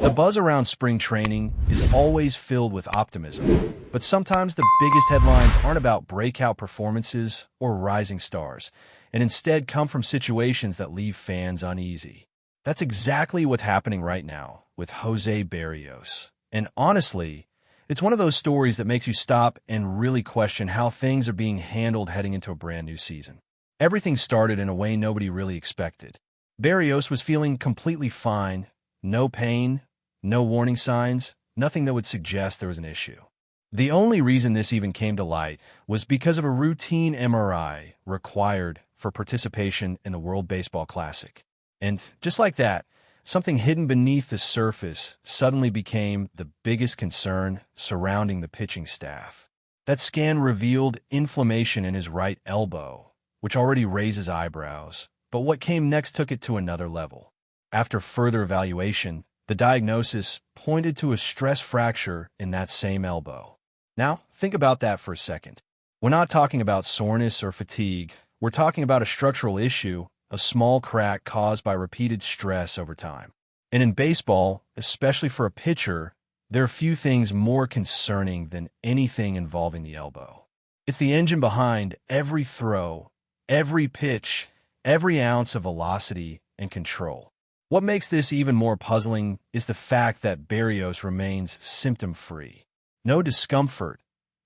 The buzz around spring training is always filled with optimism, but sometimes the biggest headlines aren't about breakout performances or rising stars, and instead come from situations that leave fans uneasy. That's exactly what's happening right now with Jose Berrios. And honestly, it's one of those stories that makes you stop and really question how things are being handled heading into a brand new season. Everything started in a way nobody really expected. Berrios was feeling completely fine, no pain, no warning signs, nothing that would suggest there was an issue. The only reason this even came to light was because of a routine MRI required for participation in the World Baseball Classic. And just like that, something hidden beneath the surface suddenly became the biggest concern surrounding the pitching staff. That scan revealed inflammation in his right elbow, which already raises eyebrows, but what came next took it to another level. After further evaluation, the diagnosis pointed to a stress fracture in that same elbow. Now, think about that for a second. We're not talking about soreness or fatigue. We're talking about a structural issue, a small crack caused by repeated stress over time. And in baseball, especially for a pitcher, there are few things more concerning than anything involving the elbow. It's the engine behind every throw, every pitch, every ounce of velocity and control. What makes this even more puzzling is the fact that Berrios remains symptom-free. No discomfort,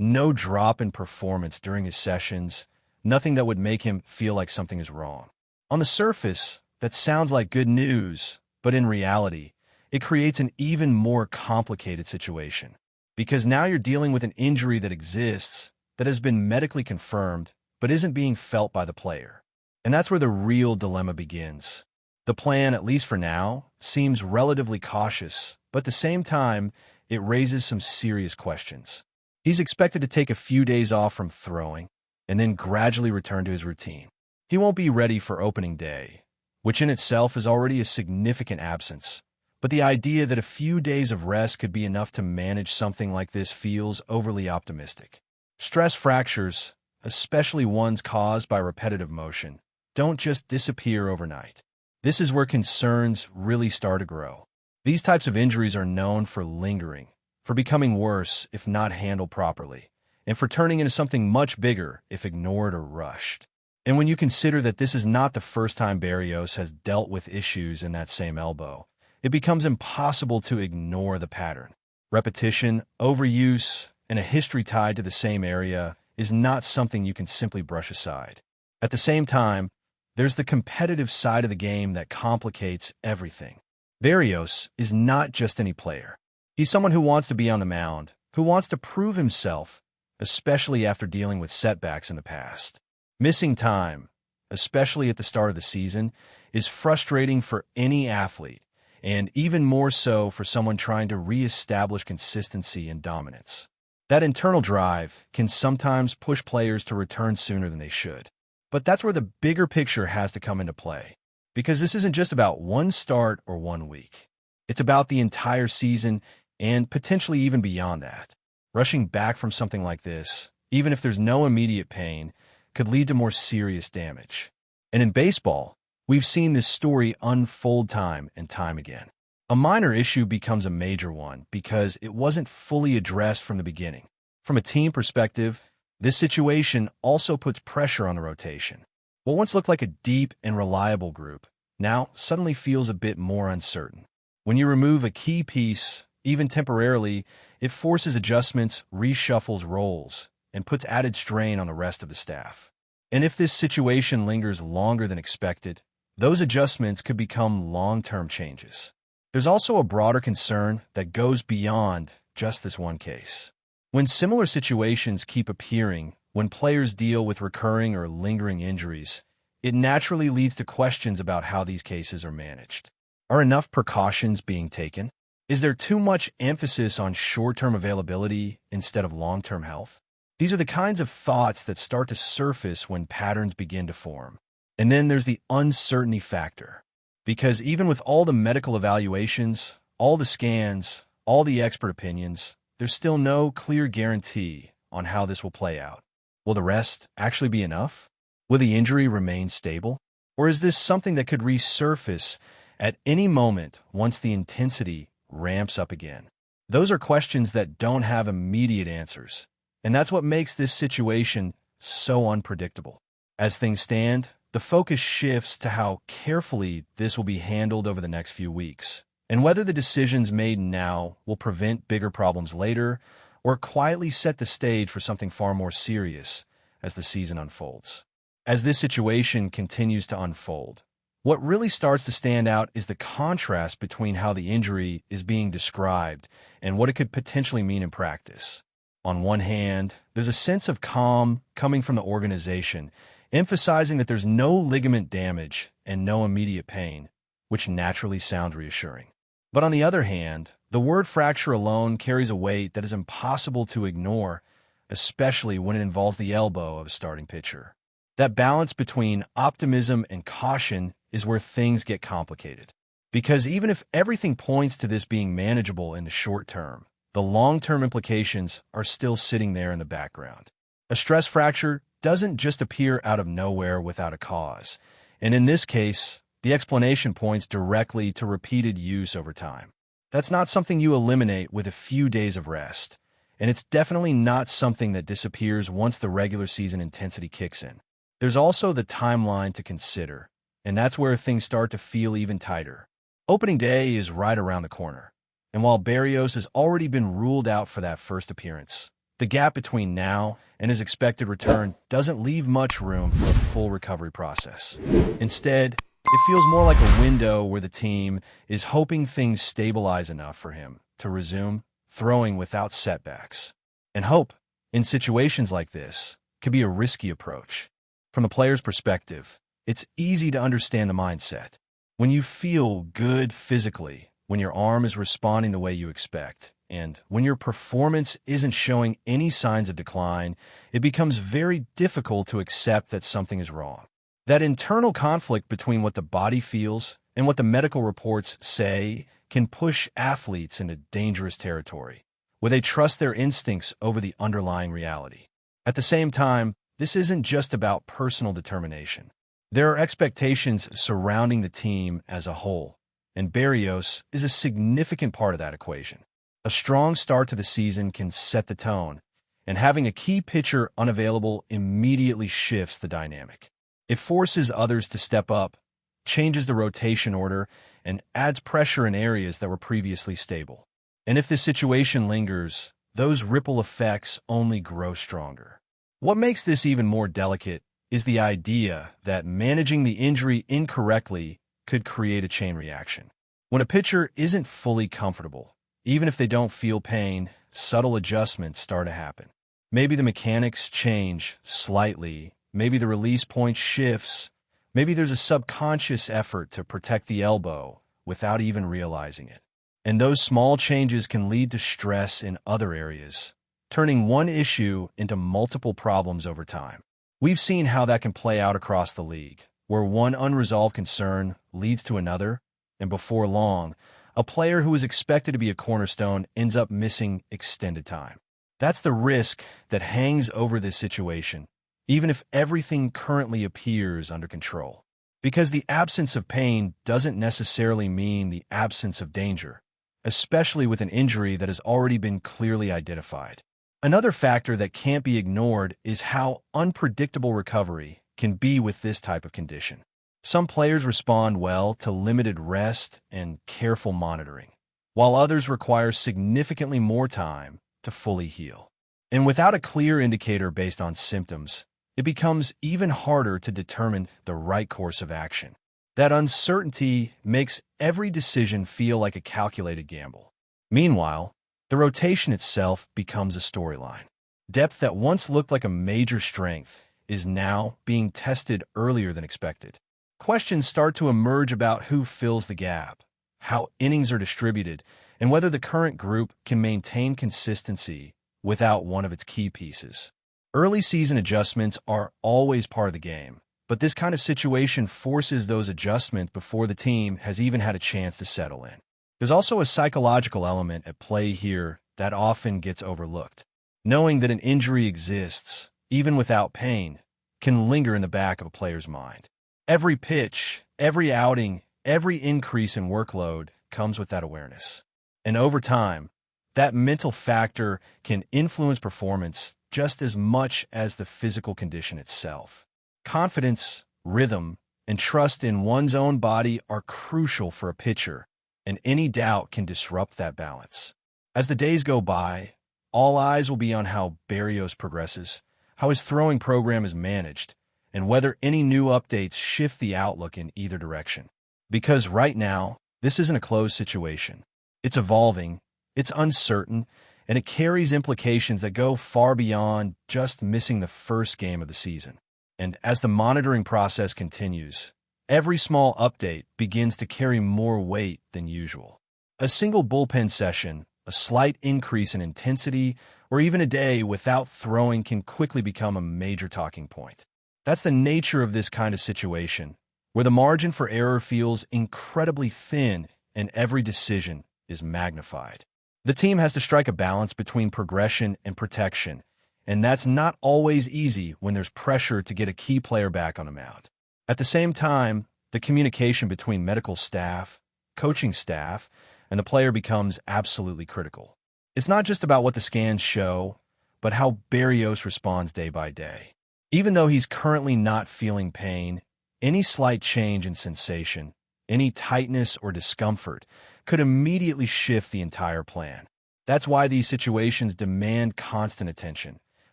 no drop in performance during his sessions, nothing that would make him feel like something is wrong. On the surface, that sounds like good news, but in reality, it creates an even more complicated situation. Because now you're dealing with an injury that exists, that has been medically confirmed, but isn't being felt by the player. And that's where the real dilemma begins. The plan, at least for now, seems relatively cautious, but at the same time, it raises some serious questions. He's expected to take a few days off from throwing, and then gradually return to his routine. He won't be ready for opening day, which in itself is already a significant absence, but the idea that a few days of rest could be enough to manage something like this feels overly optimistic. Stress fractures, especially ones caused by repetitive motion, don't just disappear overnight. This is where concerns really start to grow. These types of injuries are known for lingering, for becoming worse if not handled properly, and for turning into something much bigger if ignored or rushed. And when you consider that this is not the first time Berrios has dealt with issues in that same elbow, it becomes impossible to ignore the pattern. Repetition, overuse, and a history tied to the same area is not something you can simply brush aside. At the same time, there's the competitive side of the game that complicates everything. Berrios is not just any player. He's someone who wants to be on the mound, who wants to prove himself, especially after dealing with setbacks in the past. Missing time, especially at the start of the season, is frustrating for any athlete, and even more so for someone trying to reestablish consistency and dominance. That internal drive can sometimes push players to return sooner than they should. But that's where the bigger picture has to come into play, because this isn't just about one start or 1 week. It's about the entire season and potentially even beyond that. Rushing back from something like this, even if there's no immediate pain, could lead to more serious damage. And in baseball, we've seen this story unfold time and time again. A minor issue becomes a major one because it wasn't fully addressed from the beginning. From a team perspective, this situation also puts pressure on the rotation. What once looked like a deep and reliable group now suddenly feels a bit more uncertain. When you remove a key piece, even temporarily, it forces adjustments, reshuffles roles, and puts added strain on the rest of the staff. And if this situation lingers longer than expected, those adjustments could become long-term changes. There's also a broader concern that goes beyond just this one case. When similar situations keep appearing, when players deal with recurring or lingering injuries, it naturally leads to questions about how these cases are managed. Are enough precautions being taken? Is there too much emphasis on short-term availability instead of long-term health? These are the kinds of thoughts that start to surface when patterns begin to form. And then there's the uncertainty factor. Because even with all the medical evaluations, all the scans, all the expert opinions, there's still no clear guarantee on how this will play out. Will the rest actually be enough? Will the injury remain stable? Or is this something that could resurface at any moment once the intensity ramps up again? Those are questions that don't have immediate answers, and that's what makes this situation so unpredictable. As things stand, the focus shifts to how carefully this will be handled over the next few weeks, and whether the decisions made now will prevent bigger problems later or quietly set the stage for something far more serious as the season unfolds. As this situation continues to unfold, what really starts to stand out is the contrast between how the injury is being described and what it could potentially mean in practice. On one hand, there's a sense of calm coming from the organization, emphasizing that there's no ligament damage and no immediate pain, which naturally sounds reassuring. But on the other hand, the word fracture alone carries a weight that is impossible to ignore, especially when it involves the elbow of a starting pitcher. That balance between optimism and caution is where things get complicated. Because even if everything points to this being manageable in the short term, the long-term implications are still sitting there in the background. A stress fracture doesn't just appear out of nowhere without a cause, and in this case, the explanation points directly to repeated use over time. That's not something you eliminate with a few days of rest, and it's definitely not something that disappears once the regular season intensity kicks in. There's also the timeline to consider, and that's where things start to feel even tighter. Opening day is right around the corner, and while Berrios has already been ruled out for that first appearance, the gap between now and his expected return doesn't leave much room for a full recovery process. Instead, it feels more like a window where the team is hoping things stabilize enough for him to resume throwing without setbacks. And hope, in situations like this, could be a risky approach. From the player's perspective, it's easy to understand the mindset. When you feel good physically, when your arm is responding the way you expect, and when your performance isn't showing any signs of decline, it becomes very difficult to accept that something is wrong. That internal conflict between what the body feels and what the medical reports say can push athletes into dangerous territory, where they trust their instincts over the underlying reality. At the same time, this isn't just about personal determination. There are expectations surrounding the team as a whole, and Berrios is a significant part of that equation. A strong start to the season can set the tone, and having a key pitcher unavailable immediately shifts the dynamic. It forces others to step up, changes the rotation order, and adds pressure in areas that were previously stable. And if this situation lingers, those ripple effects only grow stronger. What makes this even more delicate is the idea that managing the injury incorrectly could create a chain reaction. When a pitcher isn't fully comfortable, even if they don't feel pain, subtle adjustments start to happen. Maybe the mechanics change slightly, maybe the release point shifts, maybe there's a subconscious effort to protect the elbow without even realizing it. And those small changes can lead to stress in other areas, turning one issue into multiple problems over time. We've seen how that can play out across the league, where one unresolved concern leads to another, and before long, a player who is expected to be a cornerstone ends up missing extended time. That's the risk that hangs over this situation, even if everything currently appears under control. Because the absence of pain doesn't necessarily mean the absence of danger, especially with an injury that has already been clearly identified. Another factor that can't be ignored is how unpredictable recovery can be with this type of condition. Some players respond well to limited rest and careful monitoring, while others require significantly more time to fully heal. And without a clear indicator based on symptoms, it becomes even harder to determine the right course of action. That uncertainty makes every decision feel like a calculated gamble. Meanwhile, the rotation itself becomes a storyline. Depth that once looked like a major strength is now being tested earlier than expected. Questions start to emerge about who fills the gap, how innings are distributed, and whether the current group can maintain consistency without one of its key pieces. Early season adjustments are always part of the game, but this kind of situation forces those adjustments before the team has even had a chance to settle in. There's also a psychological element at play here that often gets overlooked. Knowing that an injury exists, even without pain, can linger in the back of a player's mind. Every pitch, every outing, every increase in workload comes with that awareness. And over time, that mental factor can influence performance just as much as the physical condition itself. Confidence, rhythm, and trust in one's own body are crucial for a pitcher, and any doubt can disrupt that balance. As the days go by, all eyes will be on how Berrios progresses, how his throwing program is managed, and whether any new updates shift the outlook in either direction. Because right now, this isn't a closed situation. It's evolving, it's uncertain, and it carries implications that go far beyond just missing the first game of the season. And as the monitoring process continues, every small update begins to carry more weight than usual. A single bullpen session, a slight increase in intensity, or even a day without throwing can quickly become a major talking point. That's the nature of this kind of situation, where the margin for error feels incredibly thin and every decision is magnified. The team has to strike a balance between progression and protection, and that's not always easy when there's pressure to get a key player back on the mound. At the same time, the communication between medical staff, coaching staff, and the player becomes absolutely critical. It's not just about what the scans show, but how Berrios responds day by day. Even though he's currently not feeling pain, any slight change in sensation, any tightness or discomfort, could immediately shift the entire plan. That's why these situations demand constant attention,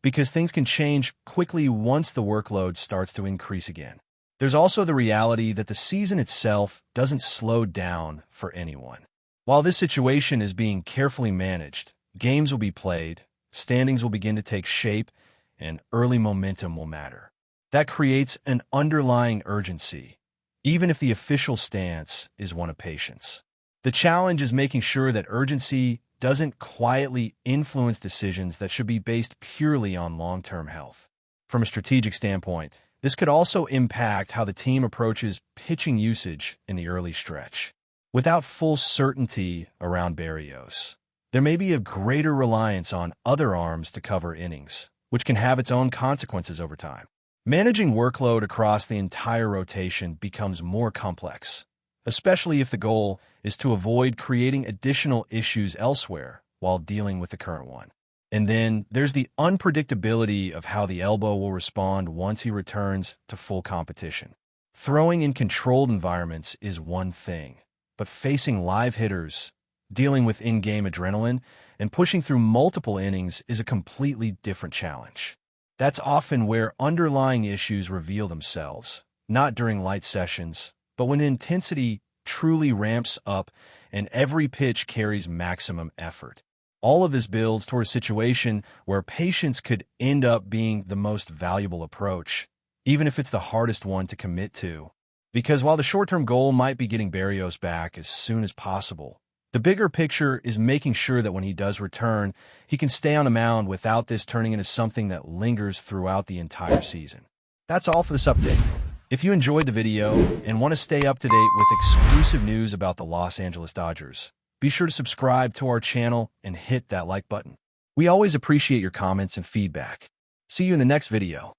because things can change quickly once the workload starts to increase again. There's also the reality that the season itself doesn't slow down for anyone. While this situation is being carefully managed, games will be played, standings will begin to take shape, and early momentum will matter. That creates an underlying urgency, even if the official stance is one of patience. The challenge is making sure that urgency doesn't quietly influence decisions that should be based purely on long-term health. From a strategic standpoint, this could also impact how the team approaches pitching usage in the early stretch. Without full certainty around Berrios, there may be a greater reliance on other arms to cover innings, which can have its own consequences over time. Managing workload across the entire rotation becomes more complex, especially if the goal is to avoid creating additional issues elsewhere while dealing with the current one. And then there's the unpredictability of how the elbow will respond once he returns to full competition. Throwing in controlled environments is one thing, but facing live hitters, dealing with in-game adrenaline, and pushing through multiple innings is a completely different challenge. That's often where underlying issues reveal themselves, not during light sessions, but when intensity truly ramps up and every pitch carries maximum effort. All of this builds toward a situation where patience could end up being the most valuable approach, even if it's the hardest one to commit to. Because while the short-term goal might be getting Berrios back as soon as possible, the bigger picture is making sure that when he does return, he can stay on the mound without this turning into something that lingers throughout the entire season. That's all for this update. If you enjoyed the video and want to stay up to date with exclusive news about the Los Angeles Dodgers, be sure to subscribe to our channel and hit that like button. We always appreciate your comments and feedback. See you in the next video.